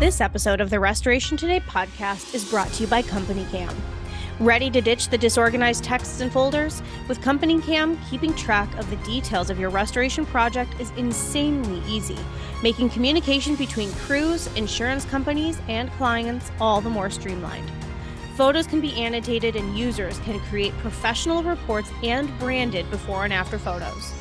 This episode of the Restoration Today podcast is brought to you by Company Cam. Ready to ditch the disorganized texts and folders? With Company Cam, keeping track of the details of your restoration project is insanely easy, making communication between crews, insurance companies, and clients all the more streamlined. Photos can be annotated and users can create professional reports and branded before and after photos.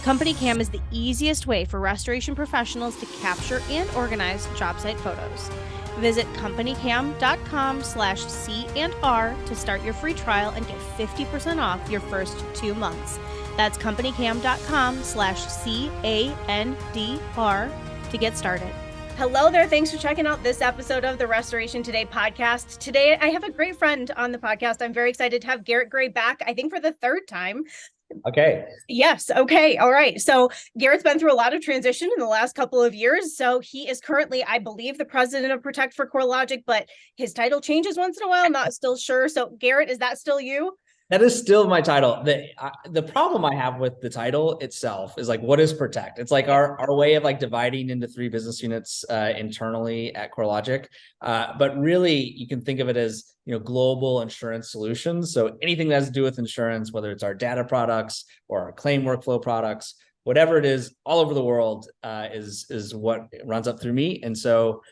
Company Cam is the easiest way for restoration professionals to capture and organize job site photos. Visit companycam.com/C&R to start your free trial and get 50% off your first 2 months. That's companycam.com/CANDR to get started. Hello there. Thanks for checking out this episode of the Restoration Today podcast. Today, I have a great friend on the podcast. I'm very excited to have Garret Gray back, I think for the third time. Okay. Yes. Okay. All right. So Garret's been through a lot of transition in the last couple of years. So he is currently, I believe, the president of Protect for CoreLogic, but his title changes once in a while. Not still sure. So Garret, is that still you? That is still my title. The problem I have with the title itself is like, what is Protect? It's like our way of like dividing into 3 business units internally at CoreLogic. But really, you can think of it as, global insurance solutions. So anything that has to do with insurance, whether it's our data products or our claim workflow products, whatever it is, all over the world is what runs up through me. And so,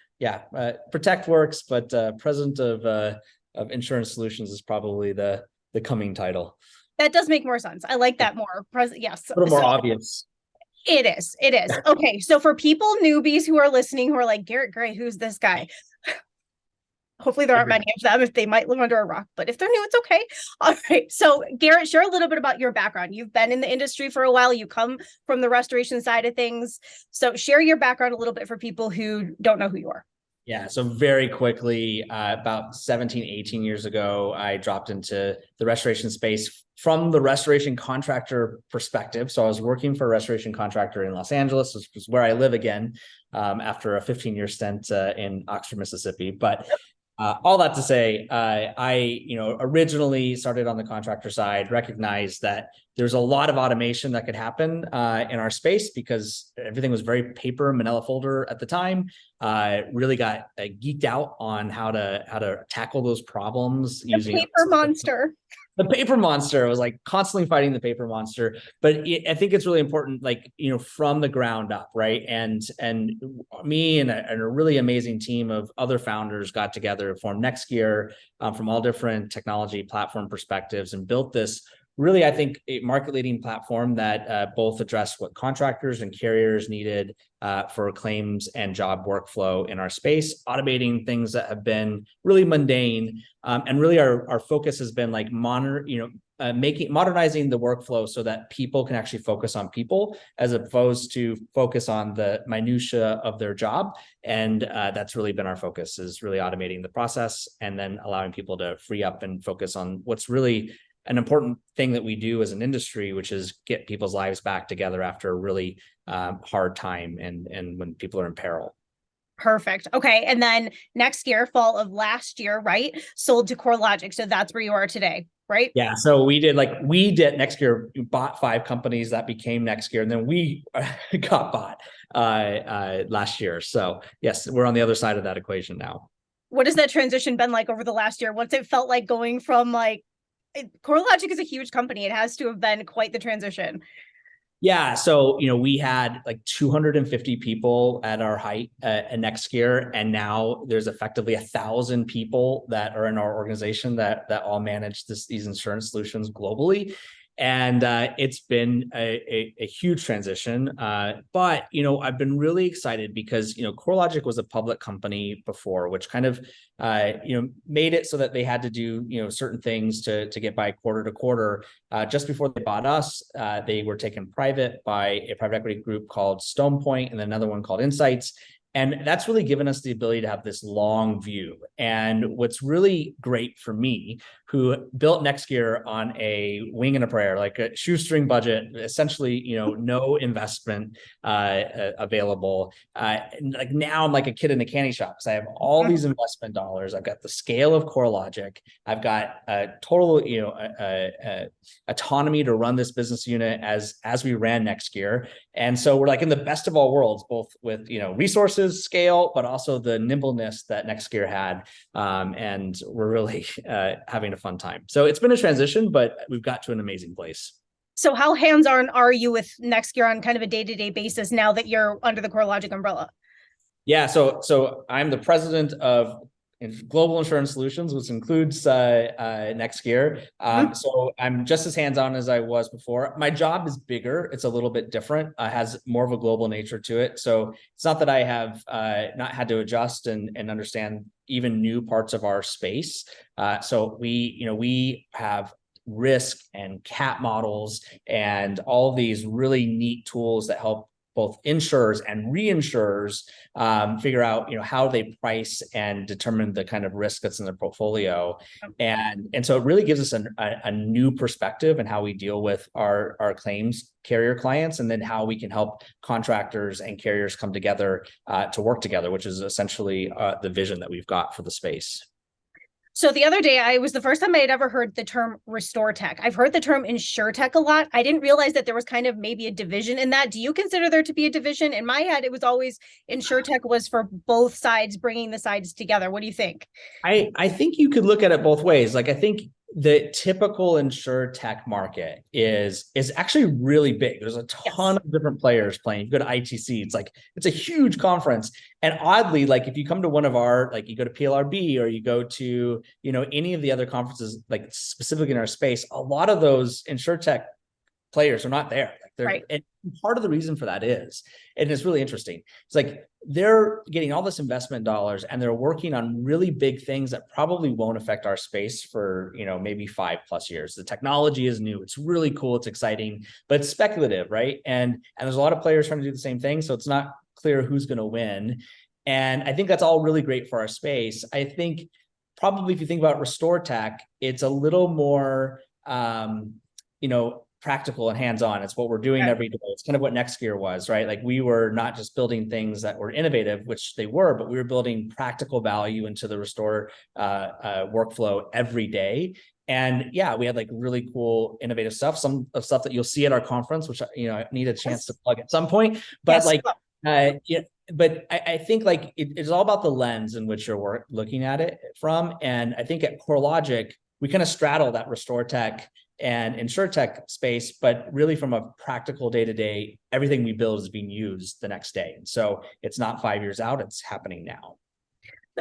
Protect works, but president of insurance solutions is probably the coming title. That does make more sense. I like that more. Yes. A little more obvious. It is. Okay. So for people, newbies who are listening, who are like, Garret Gray, who's this guy? Hopefully there aren't many of them, if they might live under a rock, but if they're new, it's okay. All right. So Garret, share a little bit about your background. You've been in the industry for a while. You come from the restoration side of things. So share your background a little bit for people who don't know who you are. Yeah. So very quickly, about 17, 18 years ago, I dropped into the restoration space from the restoration contractor perspective. So I was working for a restoration contractor in Los Angeles, which is where I live again, after a 15-year stint in Oxford, Mississippi. But all that to say, I originally started on the contractor side, recognized that there's a lot of automation that could happen in our space because everything was very paper, manila folder at the time. Really got geeked out on how to tackle those problems using paper monster. The paper monster. I was like constantly fighting the paper monster, but I think it's really important, from the ground up, right? And me and a really amazing team of other founders got together, formed NextGear from all different technology platform perspectives, and built this really, I think, a market-leading platform that both addressed what contractors and carriers needed for claims and job workflow in our space, automating things that have been really mundane. And really, our focus has been modernizing the workflow so that people can actually focus on people as opposed to focus on the minutia of their job. And that's really been our focus, is really automating the process and then allowing people to free up and focus on what's really an important thing that we do as an industry, which is get people's lives back together after a really hard time and when people are in peril. Perfect. Okay. And then NextGear, fall of last year, right? Sold to CoreLogic. So that's where you are today, right? Yeah. So we did NextGear, bought 5 companies that became NextGear, and then we got bought last year. So yes, we're on the other side of that equation now. What has that transition been like over the last year? What's it felt like going from CoreLogic is a huge company. It has to have been quite the transition. Yeah. So, we had like 250 people at our height at NextGear, and now there's effectively 1,000 people that are in our organization that all manage these insurance solutions globally. And it's been a huge transition. But, I've been really excited because, CoreLogic was a public company before, which kind of, made it so that they had to do, certain things to get by quarter to quarter. Just before they bought us, they were taken private by a private equity group called Stone Point and another one called Insights. And that's really given us the ability to have this long view. And what's really great for me, who built NextGear on a wing and a prayer, like a shoestring budget, essentially, no investment available. Like now I'm like a kid in a candy shop because I have all these investment dollars. I've got the scale of CoreLogic. I've got a total, autonomy to run this business unit as we ran NextGear. And so we're like in the best of all worlds, both with, resources resources, scale, but also the nimbleness that NextGear had. And we're really having a fun time. So it's been a transition, but we've got to an amazing place. So how hands-on are you with NextGear on kind of a day-to-day basis now that you're under the CoreLogic umbrella? Yeah, so I'm the president of Global Insurance Solutions, which includes NextGear. So I'm just as hands-on as I was before. My job is bigger. It's a little bit different. Has more of a global nature to it. So it's not that I have not had to adjust and understand even new parts of our space. So we have risk and cat models and all these really neat tools that help both insurers and reinsurers figure out, how they price and determine the kind of risk that's in their portfolio. And so it really gives us a new perspective in how we deal with our claims carrier clients, and then how we can help contractors and carriers come together to work together, which is essentially the vision that we've got for the space. So the other day, I was the first time I had ever heard the term RestorTech. I've heard the term InsurTech a lot. I didn't realize that there was kind of maybe a division in that. Do you consider there to be a division? In my head, it was always InsurTech was for both sides, bringing the sides together. What do you think? I think you could look at it both ways. Like, I think the typical InsurTech market is actually really big. There's a ton of different players playing. You go to ITC, it's a huge conference. And oddly, like if you come to one of our, like you go to PLRB or you go to, any of the other conferences, like specifically in our space, a lot of those InsurTech players are not there. Right. And part of the reason for that is, and it's really interesting, it's like they're getting all this investment dollars and they're working on really big things that probably won't affect our space for, maybe 5+ years. The technology is new. It's really cool. It's exciting, but it's speculative, right? And there's a lot of players trying to do the same thing. So it's not clear who's going to win. And I think that's all really great for our space. I think probably if you think about RestorTech, it's a little more, practical and hands-on. It's what we're doing every day. It's kind of what NextGear was, right? Like we were not just building things that were innovative, which they were, but we were building practical value into the Restore workflow every day. And yeah, we had like really cool, innovative stuff, some of stuff that you'll see at our conference, which, I need a chance to plug at some point, but but I think like it's all about the lens in which you're looking at it from. And I think at CoreLogic, we kind of straddle that RestorTech and InsurTech space, but really from a practical day-to-day, everything we build is being used the next day. And so it's not 5 years out, it's happening now.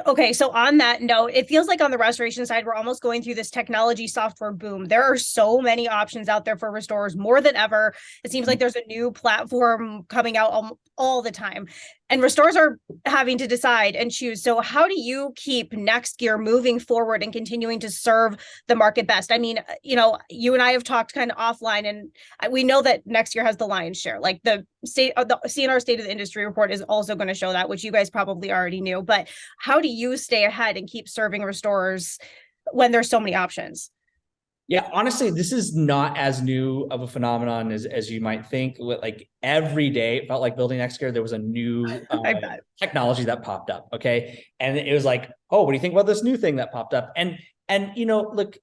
Okay, so on that note, it feels like on the restoration side, we're almost going through this technology software boom. There are so many options out there for restorers, more than ever. It seems like there's a new platform coming out all the time. And restorers are having to decide and choose. So how do you keep NextGear moving forward and continuing to serve the market best? I mean, you and I have talked kind of offline, and we know that NextGear has the lion's share. Like the CNR State of the Industry report is also going to show that, which you guys probably already knew. But how do you stay ahead and keep serving restorers when there's so many options? Yeah, honestly, this is not as new of a phenomenon as you might think. Like every day, it felt like building NextGear, there was a new technology that popped up. Okay. And it was like, oh, what do you think about this new thing that popped up? And look,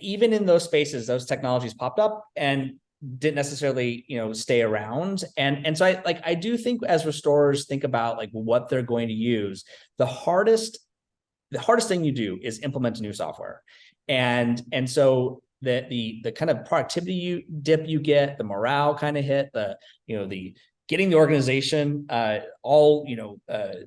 even in those spaces, those technologies popped up and didn't necessarily, stay around. And so I do think as restorers think about like what they're going to use, the hardest thing you do is implement a new software. And so the kind of productivity dip you get, the morale kind of hit, the getting the organization all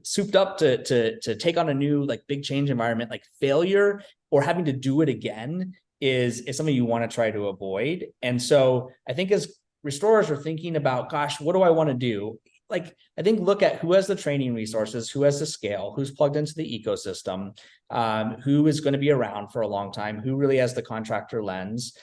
souped up to take on a new like big change environment, like failure or having to do it again is something you want to try to avoid. And so I think as restorers are thinking about, gosh, what do I want to do? Like, I think look at who has the training resources, who has the scale, who's plugged into the ecosystem, who is going to be around for a long time, who really has the contractor lens.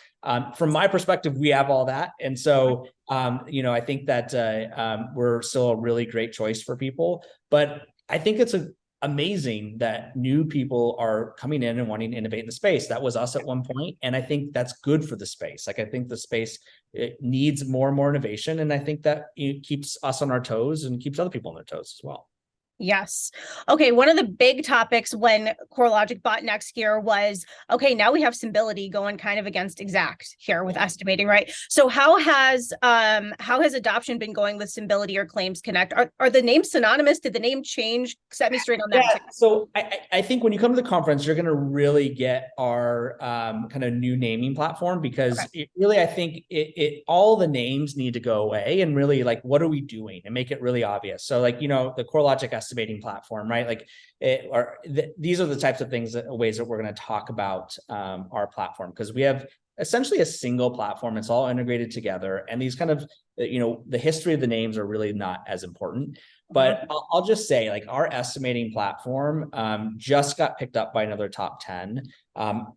From my perspective, we have all that. And so, I think that we're still a really great choice for people. But I think it's amazing that new people are coming in and wanting to innovate in the space. That was us at one point. And I think that's good for the space. Like, I think the space, it needs more and more innovation. And I think that it keeps us on our toes and keeps other people on their toes as well. Yes. Okay. One of the big topics when CoreLogic bought NextGear was, okay, now we have Symbility going kind of against Exact here with estimating, right? So how has adoption been going with Symbility or Claims Connect? Are the names synonymous? Did the name change? Set me straight on that too. So I think when you come to the conference, you're going to really get our kind of new naming platform, because it really, I think all the names need to go away and really like, what are we doing, and make it really obvious. So like, the CoreLogic estimating platform, right? Like these are the types of ways that we're going to talk about our platform, because we have essentially a single platform. It's all integrated together, and these kind of, the history of the names are really not as important. But I'll just say, like, our estimating platform just got picked up by another top 10.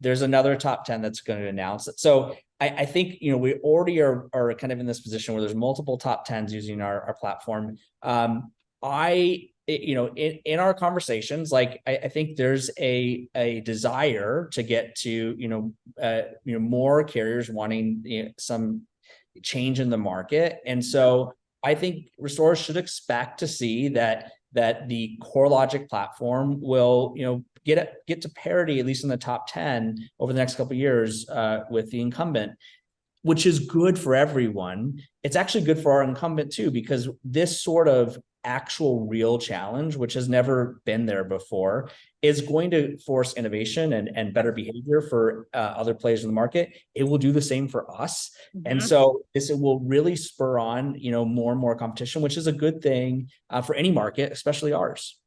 There's another top 10 that's going to announce it. So I think, we already are kind of in this position where there's multiple top 10s using our platform. In our conversations, like, I think there's a desire to get to, more carriers wanting some change in the market. And so I think restorers should expect to see that the CoreLogic platform will, get to parity, at least in the top 10 over the next couple of years with the incumbent, which is good for everyone. It's actually good for our incumbent too, because this sort of actual real challenge, which has never been there before, is going to force innovation and better behavior for other players in the market. It will do the same for us. And so it will really spur on, more and more competition, which is a good thing for any market, especially ours.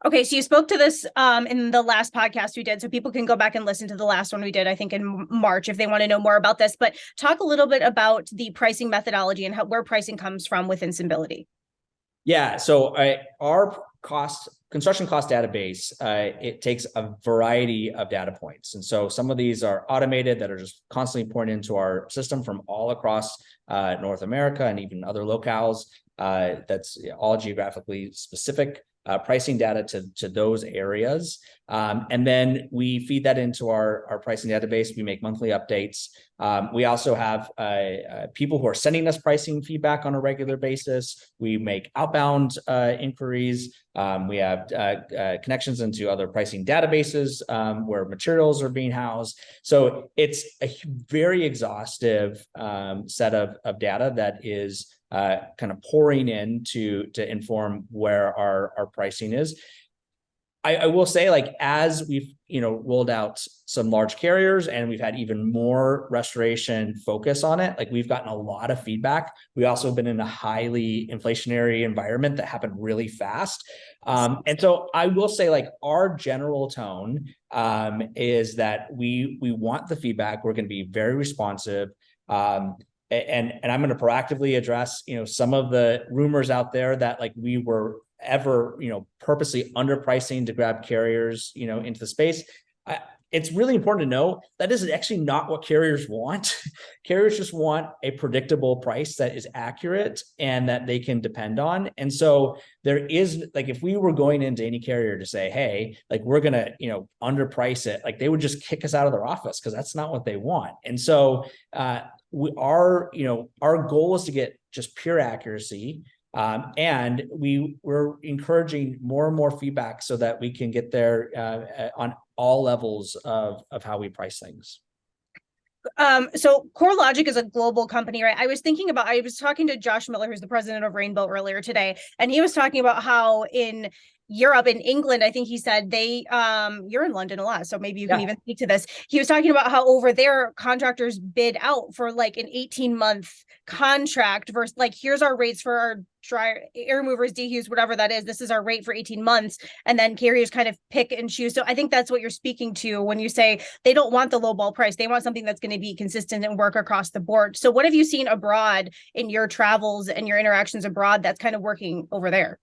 Okay, so you spoke to this in the last podcast we did, so people can go back and listen to the last one we did, I think in March, if they want to know more about this. But talk a little bit about the pricing methodology and where pricing comes from within Symbility. Yeah, so our construction cost database, it takes a variety of data points. And so some of these are automated that are just constantly pouring into our system from all across North America and even other locales. That's all geographically specific pricing data to those areas. And then we feed that into our pricing database. We make monthly updates. We also have people who are sending us pricing feedback on a regular basis. We make outbound inquiries. We have connections into other pricing databases where materials are being housed. So it's a very exhaustive set of data that is kind of pouring in to inform where our pricing is. I will say, like, as we've rolled out some large carriers and we've had even more restoration focus on it, like, we've gotten a lot of feedback. We also have been in a highly inflationary environment that happened really fast. And so I will say, like, our general tone is that we want the feedback. We're going to be very responsive. And I'm going to proactively address, some of the rumors out there that, like, we were ever, purposely underpricing to grab carriers, into the space. It's really important to know that is actually not what carriers want. Carriers just want a predictable price that is accurate and that they can depend on. And so there is, like, if we were going into any carrier to say, hey, like, we're going to, underprice it, like, they would just kick us out of their office, because that's not what they want. And so our goal is to get just pure accuracy. And we're encouraging more and more feedback so that we can get there on all levels of how we price things. So CoreLogic is a global company, right? I was talking to Josh Miller, who's the president of Rainbow, earlier today, and he was talking about how in Europe, in England, I think he said you're in London a lot, so maybe you can even speak to this. He was talking about how over there contractors bid out for like an 18-month contract versus, like, here's our rates for our dryer, air movers, dehues, whatever that is. This is our rate for 18 months. And then carriers kind of pick and choose. So I think that's what you're speaking to when you say they don't want the lowball price. They want something that's going to be consistent and work across the board. So what have you seen abroad in your travels and your interactions abroad that's kind of working over there?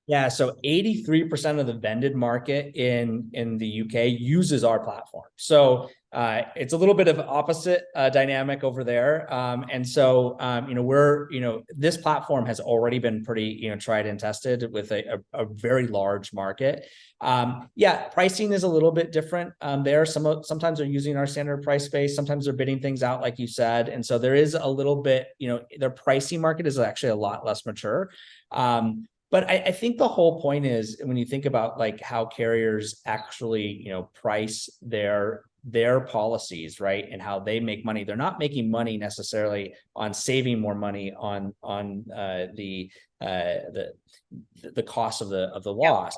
Yeah, so 83% of the vended market in the UK uses our platform. So it's a little bit of opposite dynamic over there. And so, this platform has already been pretty, tried and tested with a very large market. Pricing is a little bit different there. Sometimes they're using our standard price space. Sometimes they're bidding things out, like you said. And so there is a little bit, their pricing market is actually a lot less mature. But I think the whole point is when you think about like how carriers actually, price their policies, right? And how they make money. They're not making money necessarily on saving more money on the cost of the loss.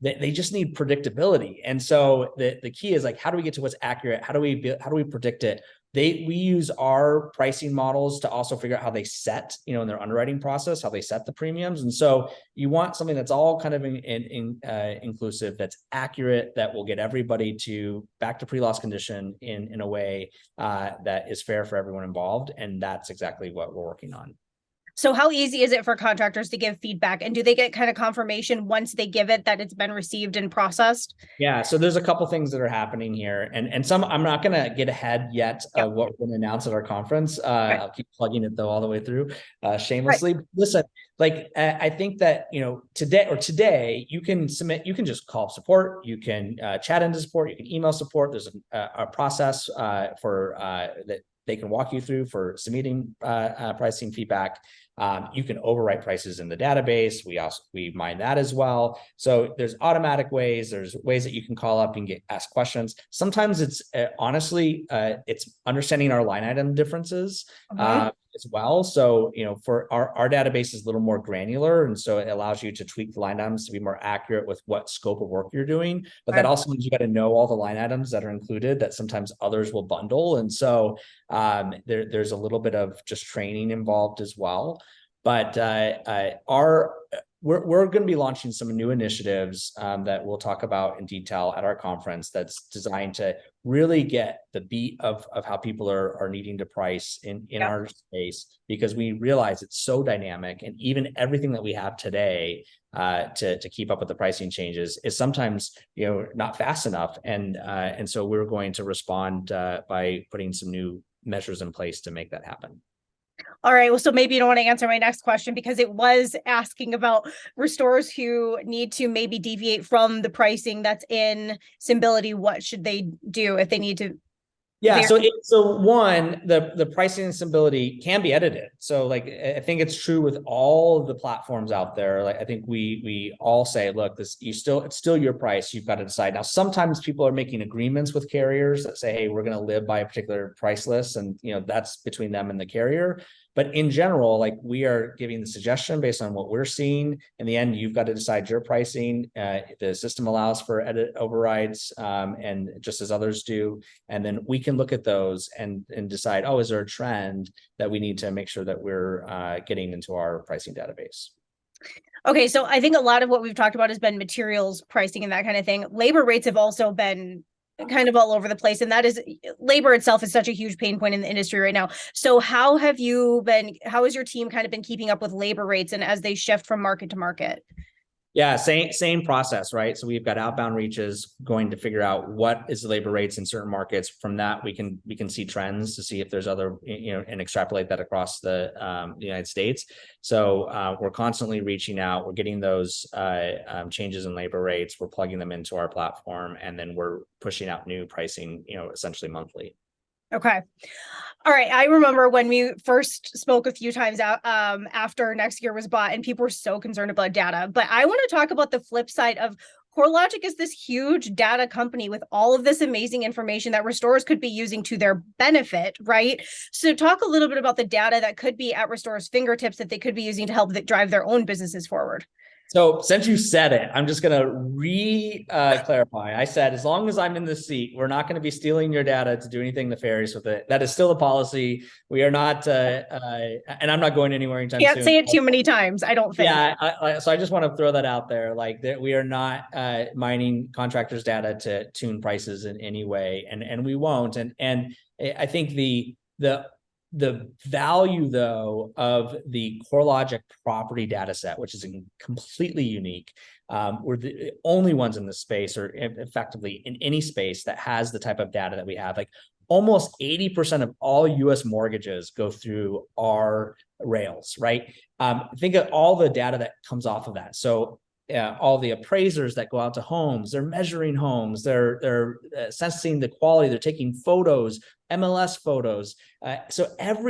They just need predictability. And so the key is like, how do we get to what's accurate? How do we predict it? We use our pricing models to also figure out how they set, in their underwriting process, how they set the premiums. And so you want something that's all kind of inclusive, that's accurate, that will get everybody back to pre-loss condition in a way that is fair for everyone involved. And that's exactly what we're working on. So how easy is it for contractors to give feedback, and do they get kind of confirmation once they give it that it's been received and processed? Yeah, so there's a couple things that are happening here, and some I'm not going to get ahead yet of what we're going to announce at our conference. I'll keep plugging it though all the way through, shamelessly. Right. Listen, like I think that today you can just call support, you can chat into support, you can email support. There's a process for that they can walk you through for submitting pricing feedback. You can overwrite prices in the database. We mine that as well. So there's automatic ways. There's ways that you can call up and ask questions. Sometimes it's honestly, it's understanding our line item differences as well. So, for our database is a little more granular. And so it allows you to tweak the line items to be more accurate with what scope of work you're doing. But that also means you got to know all the line items that are included that sometimes others will bundle. And so there's a little bit of just training involved as well. But we're going to be launching some new initiatives that we'll talk about in detail at our conference, that's designed to really get the beat of how people are needing to price in our space, because we realize it's so dynamic, and even everything that we have today to keep up with the pricing changes is sometimes not fast enough, and so we're going to respond by putting some new measures in place to make that happen. All right. Well, so maybe you don't want to answer my next question, because it was asking about restorers who need to maybe deviate from the pricing that's in Symbility. What should they do if they need to? Yeah. So one, the pricing and Symbility can be edited. So like, I think it's true with all of the platforms out there. Like, I think we all say, look, it's still your price. You've got to decide. Now, sometimes people are making agreements with carriers that say, hey, we're going to live by a particular price list, and that's between them and the carrier. But in general, like, we are giving the suggestion based on what we're seeing. In the end, you've got to decide your pricing. The system allows for edit overrides, and just as others do. And then we can look at those and decide, is there a trend that we need to make sure that we're getting into our pricing database? Okay, so I think a lot of what we've talked about has been materials pricing and that kind of thing. Labor rates have also been kind of all over the place, and that is, labor itself is such a huge pain point in the industry right now. So how has your team kind of been keeping up with labor rates and as they shift from market to market? Yeah, same process, right? So we've got outbound reaches going to figure out what is the labor rates in certain markets. From that, we can see trends to see if there's other, and extrapolate that across the United States. So we're constantly reaching out. We're getting those changes in labor rates. We're plugging them into our platform, and then we're pushing out new pricing, essentially monthly. Okay. All right. I remember when we first spoke a few times after NextGear was bought, and people were so concerned about data. But I want to talk about the flip side of CoreLogic is this huge data company with all of this amazing information that restorers could be using to their benefit, right? So talk a little bit about the data that could be at restorers' fingertips that they could be using to help drive their own businesses forward. So since you said it, I'm just going to clarify. I said, as long as I'm in the seat, we're not going to be stealing your data to do anything nefarious with it. That is still the policy. We are not, and I'm not going anywhere anytime soon. Can't say it too many times, I don't think. Yeah, so I just want to throw that out there, like that we are not mining contractors' data to tune prices in any way, and we won't. And I think the value, though, of the CoreLogic property data set, which is completely unique. We're the only ones in this space, or effectively in any space, that has the type of data that we have. Like, almost 80% of all U.S. mortgages go through our rails, right? Think of all the data that comes off of that. So all the appraisers that go out to homes, they're measuring homes, they're assessing the quality, they're taking photos, MLS photos. So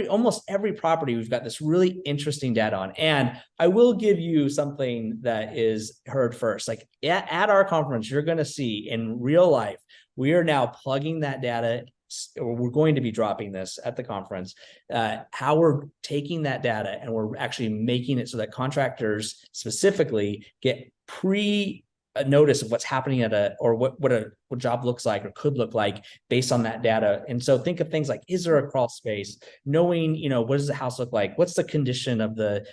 almost every property, we've got this really interesting data on. And I will give you something that is heard first. Like at our conference, you're going to see in real life, we are now plugging that data, or we're going to be dropping this at the conference, how we're taking that data and we're actually making it so that contractors specifically get notice of what's happening or what a job looks like or could look like based on that data. And so think of things like, is there a crawl space? Knowing, what does the house look like? What's the condition of the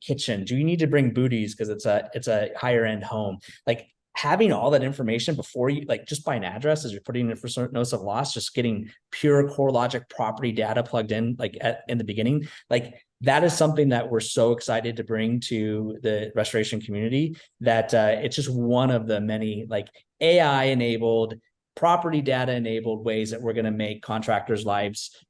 kitchen? Do you need to bring booties because it's a higher end home? Like having all that information before you, like just by an address as you're putting in for notice of loss, just getting pure CoreLogic property data plugged in, like in the beginning, like that is something that we're so excited to bring to the restoration community, that it's just one of the many like AI enabled, property data enabled ways that we're going to make contractors' lives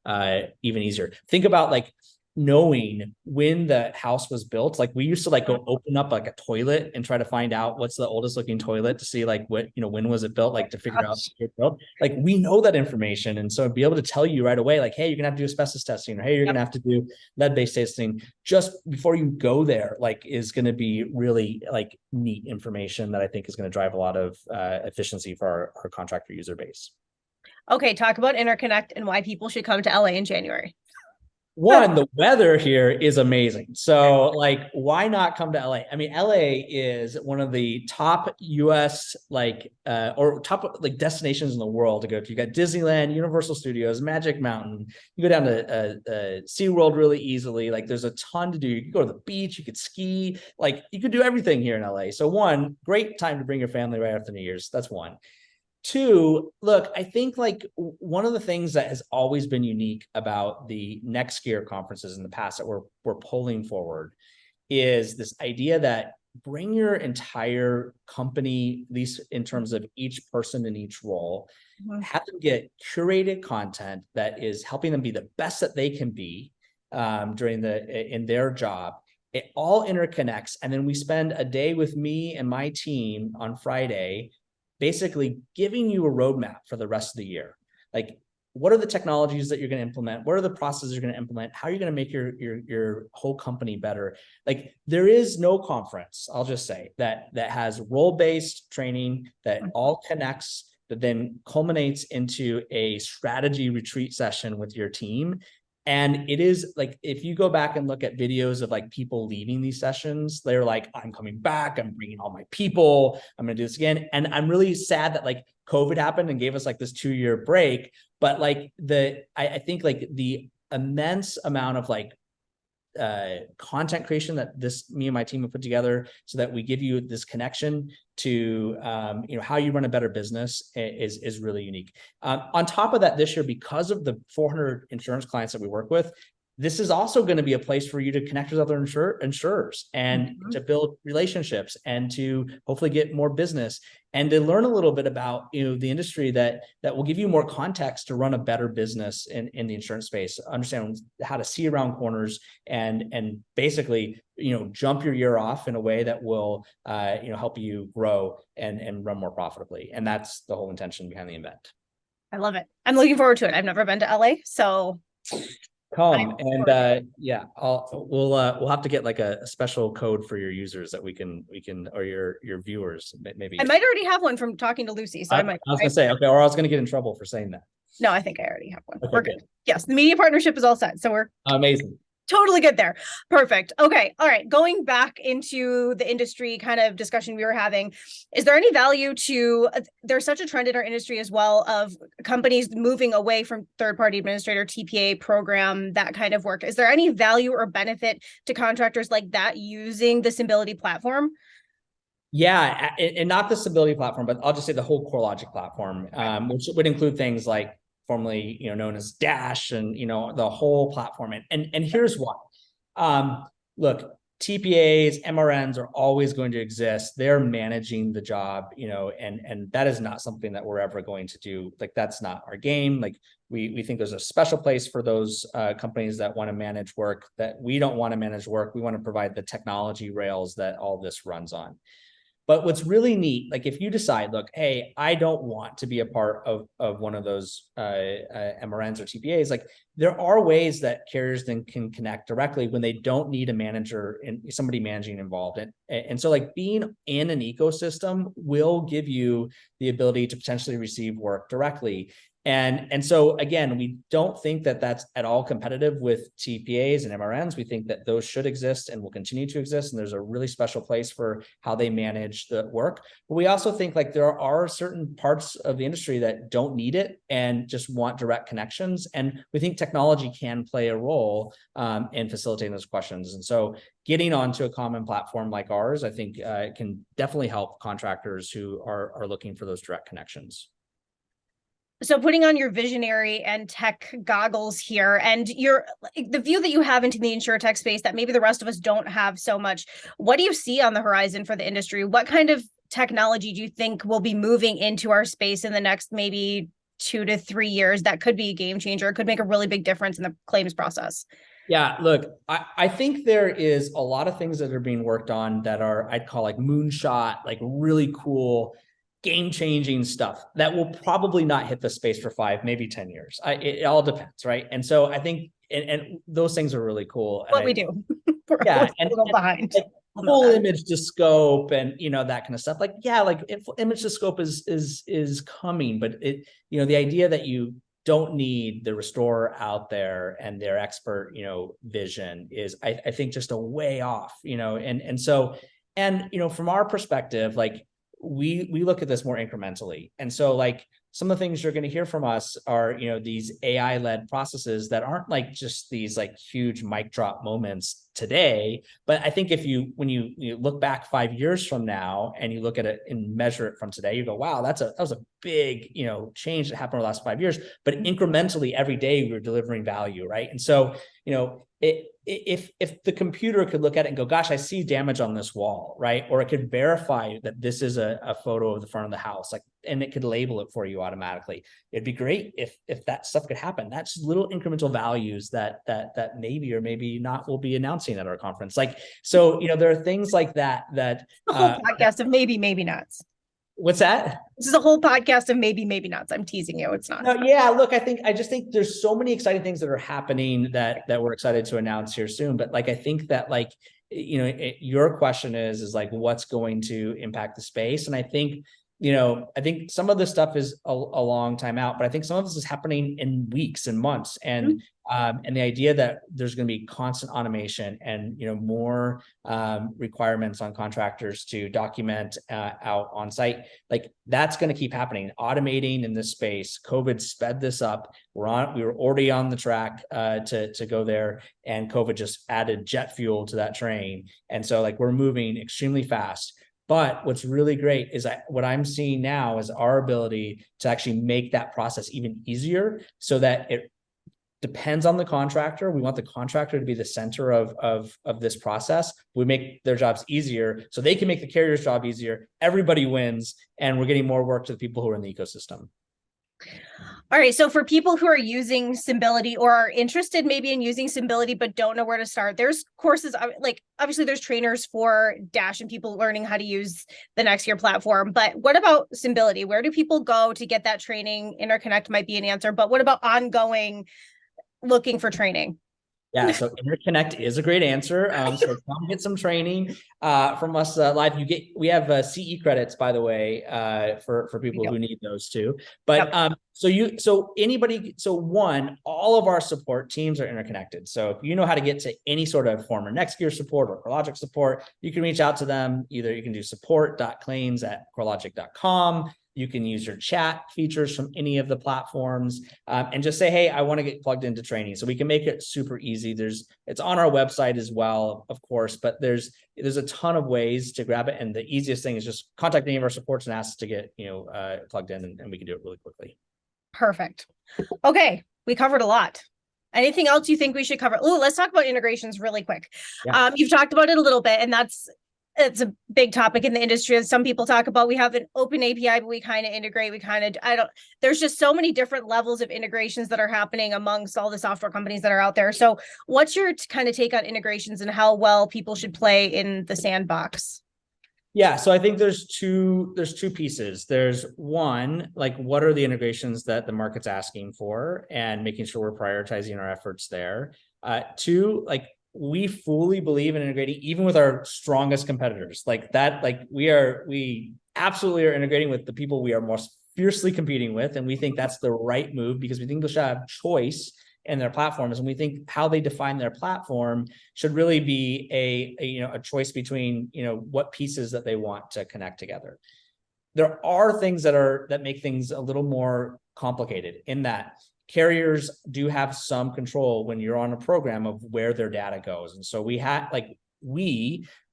even easier. Think about like knowing when the house was built. Like we used to like go open up like a toilet and try to find out what's the oldest looking toilet to see like what, when was it built, like to figure out it built. Like we know that information. And so be able to tell you right away, like, hey, you're gonna have to do asbestos testing, or hey, you're gonna have to do lead-based testing just before you go there, like is going to be really like neat information that I think is going to drive a lot of efficiency for our contractor user base. Okay, talk about INTRConnect and why people should come to LA in January. One, the weather here is amazing. So like, why not come to LA? I mean, LA is one of the top US or top like destinations in the world to go to. You got Disneyland, Universal Studios, Magic Mountain. You go down to SeaWorld really easily. Like there's a ton to do. You can go to the beach, you could ski, like you could do everything here in LA. So one, great time to bring your family right after New Year's. That's one. Two, look, I think like one of the things that has always been unique about the Next Gear conferences in the past that we're pulling forward is this idea that bring your entire company, at least in terms of each person in each role, have them get curated content that is helping them be the best that they can be in their job. It all interconnects. And then we spend a day with me and my team on Friday basically giving you a roadmap for the rest of the year. Like, what are the technologies that you're going to implement? What are the processes you're going to implement? How are you going to make your whole company better? Like, there is no conference, I'll just say, that has role-based training that all connects, that then culminates into a strategy retreat session with your team. And it is like, if you go back and look at videos of like people leaving these sessions, they're like, I'm coming back, I'm bringing all my people, I'm going to do this again. And I'm really sad that like COVID happened and gave us like this 2-year break. But like I think like the immense amount of like content creation that me and my team have put together so that we give you this connection to how you run a better business is really unique. On top of that, this year, because of the 400 insurance clients that we work with, this is also going to be a place for you to connect with other insurers and to build relationships and to hopefully get more business and to learn a little bit about the industry that will give you more context to run a better business in the insurance space, understand how to see around corners and basically jump your year off in a way that will help you grow and run more profitably. And that's the whole intention behind the event. I love it. I'm looking forward to it. I've never been to LA, so come and we'll have to get like a special code for your users that we can or your viewers maybe. I might already have one from talking to Lucy, so I was gonna say, okay, or I was gonna get in trouble for saying that. No, I think I already have one. Okay, we're good. Yes, the media partnership is all set, so we're amazing. Totally good there. Perfect. Okay. All right. Going back into the industry kind of discussion we were having, is there any value to, there's such a trend in our industry as well of companies moving away from third-party administrator, TPA program, that kind of work. Is there any value or benefit to contractors like that using the Symbility platform? Yeah. And not the Symbility platform, but I'll just say the whole CoreLogic platform, which would include things like formerly known as Dash and the whole platform. And here's why. Look, TPAs, MRNs are always going to exist. They're managing the job, and that is not something that we're ever going to do. Like, that's not our game. Like, we think there's a special place for those companies that want to manage work, that we don't want to manage work. We want to provide the technology rails that all this runs on. But what's really neat, like if you decide, look, hey, I don't want to be a part of one of those MRNs or TPAs, like there are ways that carriers then can connect directly when they don't need a manager and somebody managing involved. And so like being in an ecosystem will give you the ability to potentially receive work directly. And so again, we don't think that that's at all competitive with TPAs and MRNs. We think that those should exist and will continue to exist. And there's a really special place for how they manage the work. But we also think like there are certain parts of the industry that don't need it and just want direct connections. And we think technology can play a role in facilitating those questions. And so getting onto a common platform like ours, I think can definitely help contractors who are looking for those direct connections. So putting on your visionary and tech goggles here, and the view that you have into the InsurTech space that maybe the rest of us don't have so much, what do you see on the horizon for the industry? What kind of technology do you think will be moving into our space in the next maybe 2 to 3 years that could be a game changer? It could make a really big difference in the claims process. Yeah, look, I think there is a lot of things that are being worked on that are, I'd call like moonshot, like really cool, game-changing stuff that will probably not hit the space for 5, maybe 10 years. It all depends, right? And so I think, and those things are really cool. What we do. Yeah, and behind. Like, full image to scope and that kind of stuff. Like, yeah, like image to scope is coming, but the idea that you don't need the restorer out there and their expert, vision is, I think, just a way off, and so from our perspective, like we look at this more incrementally. And so like some of the things you're going to hear from us are, these AI-led processes that aren't like just these like huge mic drop moments today. But I think when you look back 5 years from now and you look at it and measure it from today, you go, wow, that was a big, change that happened over the last 5 years, but incrementally every day we're delivering value. Right. And so, if the computer could look at it and go, gosh, I see damage on this wall, right? Or it could verify that this is a photo of the front of the house, like, and it could label it for you automatically. It'd be great if that stuff could happen. That's little incremental values that maybe or maybe not will be announcing at our conference. Like, so, there are things like that. The whole podcast of maybe nots. What's that? This is a whole podcast of maybe nots. I'm teasing you. It's not. No, yeah, look, I just think there's so many exciting things that are happening that we're excited to announce here soon. But like, I think that like, your question is like, what's going to impact the space? And I think, I think some of this stuff is a long time out, but I think some of this is happening in weeks and months. And the idea that there's going to be constant automation and, more requirements on contractors to document out on site, like that's going to keep happening. Automating in this space, COVID sped this up. We were already on the track to go there, and COVID just added jet fuel to that train. And so like we're moving extremely fast. But what's really great is what I'm seeing now is our ability to actually make that process even easier so that it depends on the contractor. We want the contractor to be the center of this process. We make their jobs easier so they can make the carrier's job easier. Everybody wins, and we're getting more work to the people who are in the ecosystem. All right. So for people who are using Symbility or are interested maybe in using Symbility, but don't know where to start, there's courses, like obviously there's trainers for Dash and people learning how to use the Nextgear platform. But what about Symbility? Where do people go to get that training? INTRConnect might be an answer, but what about ongoing looking for training? Yeah, so INTRConnect is a great answer. So come get some training from us live. We have CE credits, by the way, for people who need those too. But all of our support teams are interconnected. So if you know how to get to any sort of former Nextgear support or CoreLogic's support, you can reach out to them. Either you can do support.claims@CoreLogic.com. You can use your chat features from any of the platforms and just say, hey, I want to get plugged into training. So we can make it super easy. It's on our website as well, of course, but there's a ton of ways to grab it. And the easiest thing is just contact any of our supports and ask us to get, plugged in, and we can do it really quickly. Perfect. Okay. We covered a lot. Anything else you think we should cover? Oh, let's talk about integrations really quick. Yeah. You've talked about it a little bit, and it's a big topic in the industry. As some people talk about, we have an open API, but we kind of integrate. There's just so many different levels of integrations that are happening amongst all the software companies that are out there. So what's your kind of take on integrations and how well people should play in the sandbox? Yeah, so I think there's two pieces. There's one, like, what are the integrations that the market's asking for, and making sure we're prioritizing our efforts there. Two, like, we fully believe in integrating even with our strongest competitors. Like that, like we absolutely are integrating with the people we are most fiercely competing with, and we think that's the right move because we think they should have choice in their platforms, and we think how they define their platform should really be a choice between what pieces that they want to connect together. There are things that make things a little more complicated in that carriers do have some control when you're on a program of where their data goes, and so we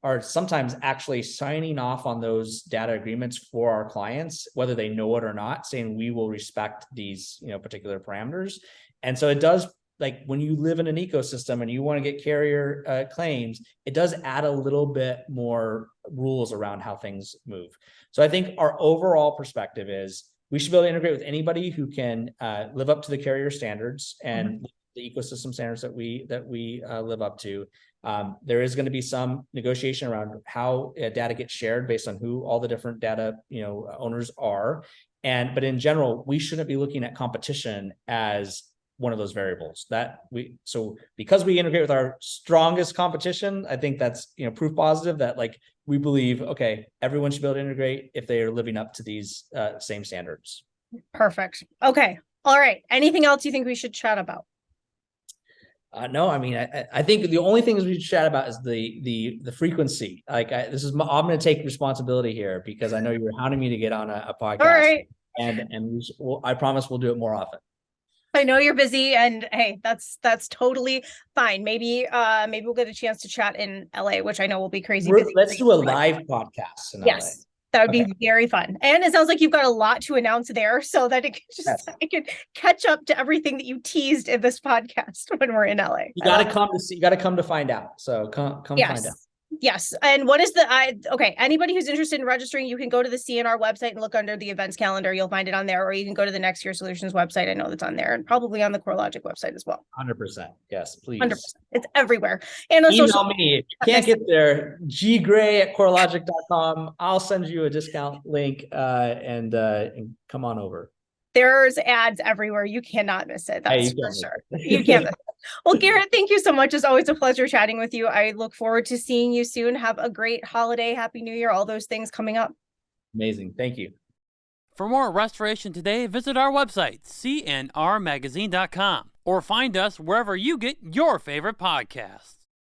are sometimes actually signing off on those data agreements for our clients, whether they know it or not, saying we will respect these particular parameters. And so it does, like, when you live in an ecosystem and you want to get carrier claims, it does add a little bit more rules around how things move. So I think our overall perspective is we should be able to integrate with anybody who can live up to the carrier standards and the ecosystem standards that we live up to. There is going to be some negotiation around how data gets shared based on who all the different data owners are. But in general, we shouldn't be looking at competition as one of those variables because we integrate with our strongest competition. I think that's proof positive that, like, we believe, okay, everyone should be able to integrate if they are living up to these same standards. Perfect. Okay. All right. Anything else you think we should chat about? No, I mean, I think the only thing we should chat about is the frequency. Like, I'm going to take responsibility here because I know you were hounding me to get on a podcast. All right. And I promise we'll do it more often. I know you're busy, and hey, that's totally fine. Maybe we'll get a chance to chat in LA, which I know will be crazy busy. Let's do a live podcast in LA. Yes, that would be very fun. And it sounds like you've got a lot to announce there, so that I could catch up to everything that you teased in this podcast when we're in LA. You got to come to see. You got to come to find out. So come find out. Yes. And what is anybody who's interested in registering, you can go to the CNR website and look under the events calendar. You'll find it on there, or you can go to the Next Year Solutions website. I know that's on there, and probably on the CoreLogic website as well. 100%. Yes, please. 100%. It's everywhere. And on email me. If you can't get there, ggray@corelogic.com. I'll send you a discount link and come on over. There's ads everywhere. You cannot miss it. That's for sure. You can't miss it. Well, Garret, thank you so much. It's always a pleasure chatting with you. I look forward to seeing you soon. Have a great holiday. Happy New Year. All those things coming up. Amazing. Thank you. For more Restoration Today, visit our website, cnrmagazine.com, or find us wherever you get your favorite podcasts.